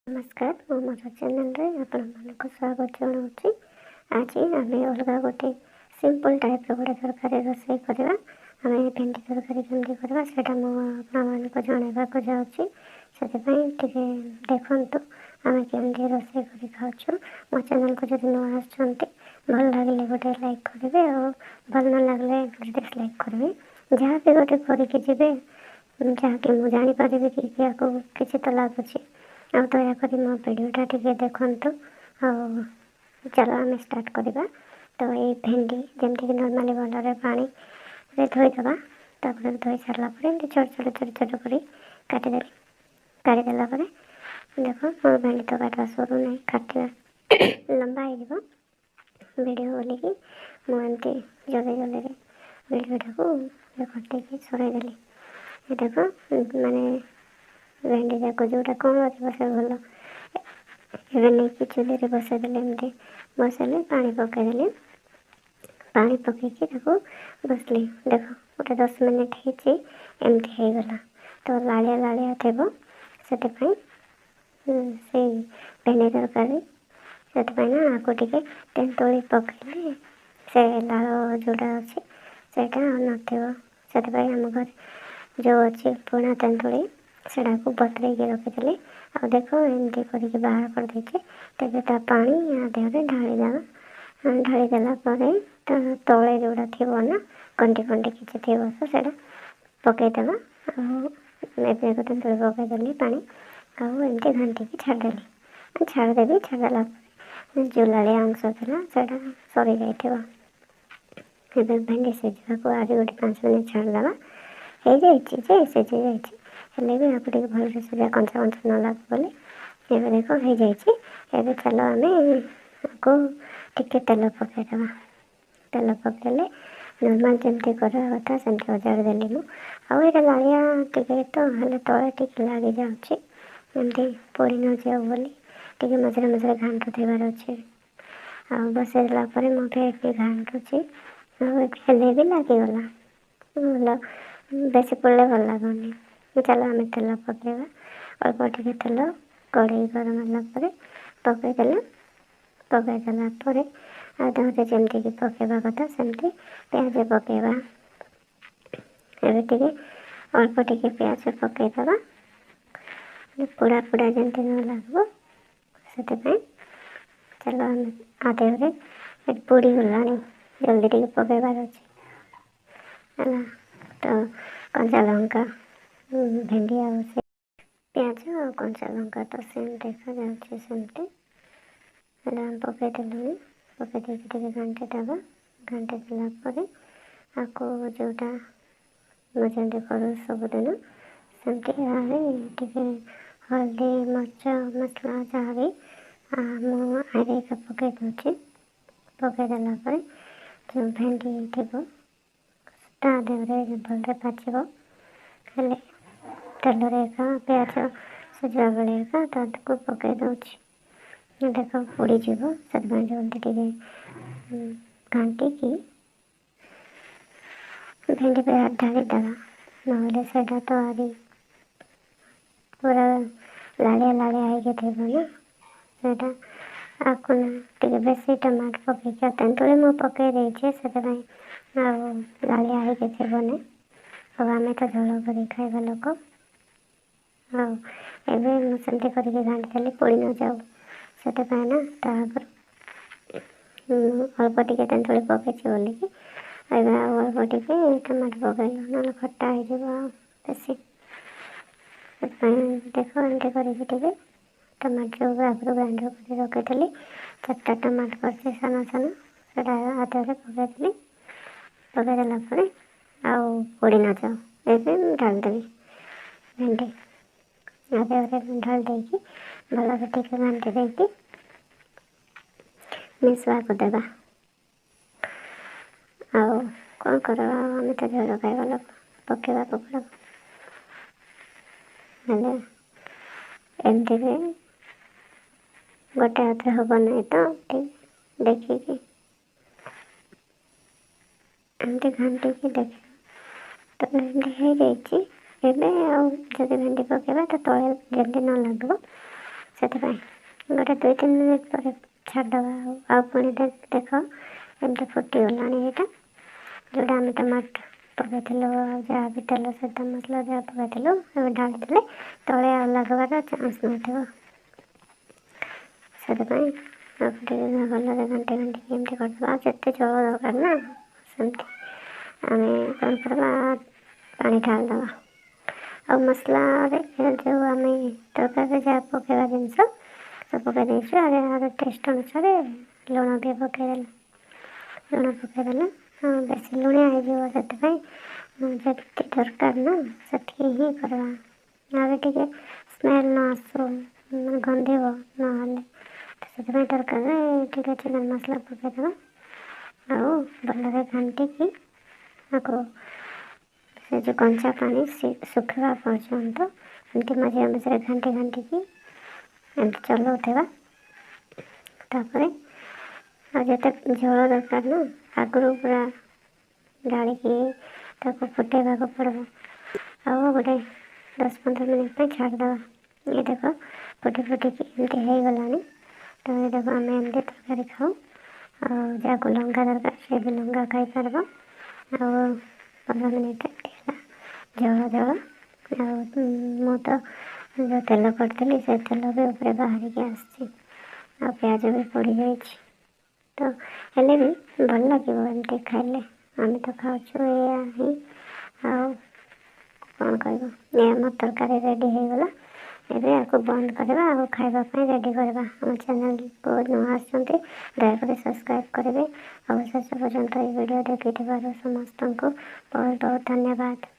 नमस्कार मोर चैनल रे आपण मानक स्वागत जनाऊँ। आज आम अलग गोटे सिंपल टाइप गोटे तरकारी रोषे करवा। आम भेंडी तरकारी केमती करवा से मानक जनवाक जाऊँगी। से देखु आम केमती रोषे कर खाऊँ। मो चैनल को जब नुआ भल लगे गोटे लाइक करेंगे और भल न लगे डिसलाइक करेंगे। जहाँ भी गोटे करके जीवे जहाँकि मुझे जानीपारि कि किसी तो लगुच आ दयाक मो भिडटा टे देखु। चलो आम स्टार्ट करवा। तो ये भेंडी जमीक नर्माली भल पानी धोईदे धोई सारापर छोट छोट छोट छोट कर काटिदेला देख मोर भेंडी तो काटवा सरू ना काटा लंबा हो वीडियो बोलिकी मुझे जल्दी जल्दी वीडियोटा को कटे सरेदेली। देख माने भेंडी जाक जोटा कौन बसे भल एवं नहीं कि चूल्हे बसईदे एमती बसैले पानी पकईदेली। पानी पकईकी बसली देख गोटे 10 मिनिट होमती होगला। तो लालिया लालिया थे से भेंडी तरकारी से आपको टे तेंतुली पकईले से लाल जोड़ा अच्छे से आम घर जो अच्छे पुणा तेंतुली से बतरे रखीदे। आ देख एमती करके बाहर कर देचे तेज पानी या देहरे ढाईदेला तले जोड़ा थी ना कंटी कंटी किसी थी तो से पकईदेव एवं तेंतुली पकईदेली पानी आमती घाटिकी छाड़देवी। छाड़देला जो लालिया अंश था से सरी जाइए। भेंडी सीझा आज गोटे 5 मिनिट छाड़देवा हो जाए सीझी जाइए भी आपको भल से सीझा कंचा कंचा न लगे बोली एवं देख हो जाए। चलो आम आपको टिके तेल पकईदे। तेल पकईले नर्माल जमी करवा कथा सेमती अजाड़देली मुझे लालिया टे तो तले टे लगी जामती पोड़ी न जाऊ बोली टे मझे मझे घाटू थबार अच्छे बसईदेला मुझे घाटुची हेले भी लगिगला भल बेसी पड़े भल लगुनि। चलो आम तेल पकईवा अल्प टे तेल कड़े गरम है पकईदेले पकईदेला आधे जमीक पकईवा कथा सेमती प्याज पकईवा एवं अल्प टे प्याज पकईदे पोड़ा पोड़ा जमी न लगे से चलो आम आधे पोड़ी गला जल्दी टे पकईबार अच्छे है। तो कंचा लंका भेंडी आ प्याज और कंचा लंका तो सेम देखा जाऊँगी सेमती पकईदेलु पकईदे घाटीदेव घाटीदेला आपको जोटा मुझे करूँ सबुदिन सेमती टे हल्दी मर्च मसला जहाँ भी मुझे पकई दूसरी पकईदेला जो भेंडी थी देहरे भल पाचब हेले तेल प्याज सीझा बेले को पकई दूसरी देख पोड़ीज से जल्दी टे घाटिकी भेंडी पे ढाईदेला ना से तो आदि पूरा लालिया लालिया होगी थी ना से आपको टे बेसी टमाटर पकईक तेंतुली मु पकई देचे से लालिया होगी थी ना अब आम तो झोल कर खाଇବା लोक एवं सेमती करके घाटीदेली पोड़ी न जाऊ से ना अल्प टे तेंतुली पकई बोलिकी अल्प टे टमाटर पकईल ना खट्टा हो बेसी देख एमती करके टमाटर आगुरी ग्राइंडर कर रखीदी 4टा टमाटर कर सान सान से आधे पकईदेली पकईदेला पोड़ी न जाऊ ये ढालदेवी भेंडी आधे ढाल देकी भल से टे घाटी देकी मिसवा को देवा। आओ कौन करवा आम तो झोल खाଇବା लोक पकईवा पड़ो हेले एमती गोटे हाथ हम ना तो देखिकी एमती घाटिकी देख तो भेंडी हो जाए। जब भेंडी पकईवा तो तले जल्दी न लगे ସେଥିପାଇଁ ଗୋଟେ 2-3 ମିନିଟ୍ ପରେ ଛାଡ଼ିଦେବା। ଆଉ ପୁଣି ଦେଖ ଏମିତି ଫୁଟିଗଲାଣି। ଏଇଟା ଯେଉଁଟା ଆମେ ଟମାଟୋ ପକାଇଥିଲୁ ଆଉ ଯାହା ବି ତେଲ ସହିତ ମସଲା ଯାହା ପକାଇଥିଲୁ ଏବେ ଢାଳିଦେଲେ ତଳେ ଆଉ ଲାଗିବାର ଚାନ୍ସ ନଥିବ। ସେଥିପାଇଁ ଟିକେ ଭଲରେ ଘାଣ୍ଟି ଘାଣ୍ଟିକି ଏମିତି କରିଦେବା। ଆଉ ଯେତେ ଜଳ ଦରକାର ନା ସେମିତି ଆମେ କ'ଣ କରିବା, ପାଣି ଢାଳିଦେବା। ଆଉ ମସଲାରେ ଯେଉଁ ଆମେ ତରକାରୀରେ ଯାହା ପକାଇବା ଜିନିଷ ସବୁ ପକାଇ ଦେଇଛୁ। ଆଉ ଟେଷ୍ଟ ଅନୁସାରେ ଲୁଣ ବି ପକାଇଦେଲେ। ଲୁଣ ପକାଇଦେଲେ ବେଶୀ ଲୁଣିଆ ହେଇଯିବ। ସେଥିପାଇଁ ଯେତିକି ଦରକାର ନା ସେତିକି ହିଁ କରିବା। ଆଉ ଟିକେ ସ୍ମେଲ୍ ନ ଆସୁ, ଗନ୍ଧିବ ନହେଲେ, ସେଥିପାଇଁ ତରକାରୀରେ ଟିକେ ଚିକେନ୍ ମସଲା ପକାଇଦେବା। ଆଉ ଭଲରେ ଘାଣ୍ଟିକି ଆକୁ ସେ ଯେଉଁ କଞ୍ଚା ପାଣି ଶୁଖିବା ପର୍ଯ୍ୟନ୍ତ ଏମିତି ମଝିରେ ମଝିରେ ଘାଣ୍ଟି ଘାଣ୍ଟିକି ଏମିତି ଚଲାଉଥିବା। ତାପରେ ଆଉ ଯେତେ ଝୋଳ ଦରକାର ନା ଆଗରୁ ପୁରା ଢାଳିକି ତାକୁ ଫୁଟାଇବାକୁ ପଡ଼ିବ। ଆଉ ଗୋଟେ 10-15 ମିନିଟ୍ ପାଇଁ ଛାଡ଼ିଦେବା। ଇଏ ଦେଖ ଫୁଟିକି ଏମିତି ହେଇଗଲାଣି। ତ ଏ ଦେଖ ଆମେ ଏମିତି ତରକାରୀ ଖାଉ। ଆଉ ଯାହାକୁ ଲଙ୍କା ଦରକାର ସେ ବି ଲଙ୍କା ଖାଇପାରିବ। ଆଉ 15 ମିନିଟ୍ରେ ଝୋଳ ଆଉ ମୁଁ ତ ଯେଉଁ ତେଲ କରିଥିଲି ସେ ତେଲ ବି ଉପରେ ବାହାରିକି ଆସିଛି। ଆଉ ପିଆଜ ବି ପୋଡ଼ିଯାଇଛି। ତ ହେଲେ ବି ଭଲ ଲାଗିବ ଏମିତି ଖାଇଲେ। ଆମେ ତ ଖାଉଛୁ ଏଇଆ ହିଁ। ଆଉ କ'ଣ କହିବ, ଆମ ତରକାରୀ ରେଡ଼ି ହେଇଗଲା। ଏବେ ଆକୁ ବନ୍ଦ କରିବା ଆଉ ଖାଇବା ପାଇଁ ରେଡ଼ି କରିବା। ଆମ ଚ୍ୟାନେଲକୁ ନୂଆ ଆସୁଛନ୍ତି ଦୟାକରି ସବସ୍କ୍ରାଇବ୍ କରିବେ। ଆଉ ଶେଷ ପର୍ଯ୍ୟନ୍ତ ଏହି ଭିଡ଼ିଓ ଦେଖିଥିବାରୁ ସମସ୍ତଙ୍କୁ ବହୁତ ବହୁତ ଧନ୍ୟବାଦ।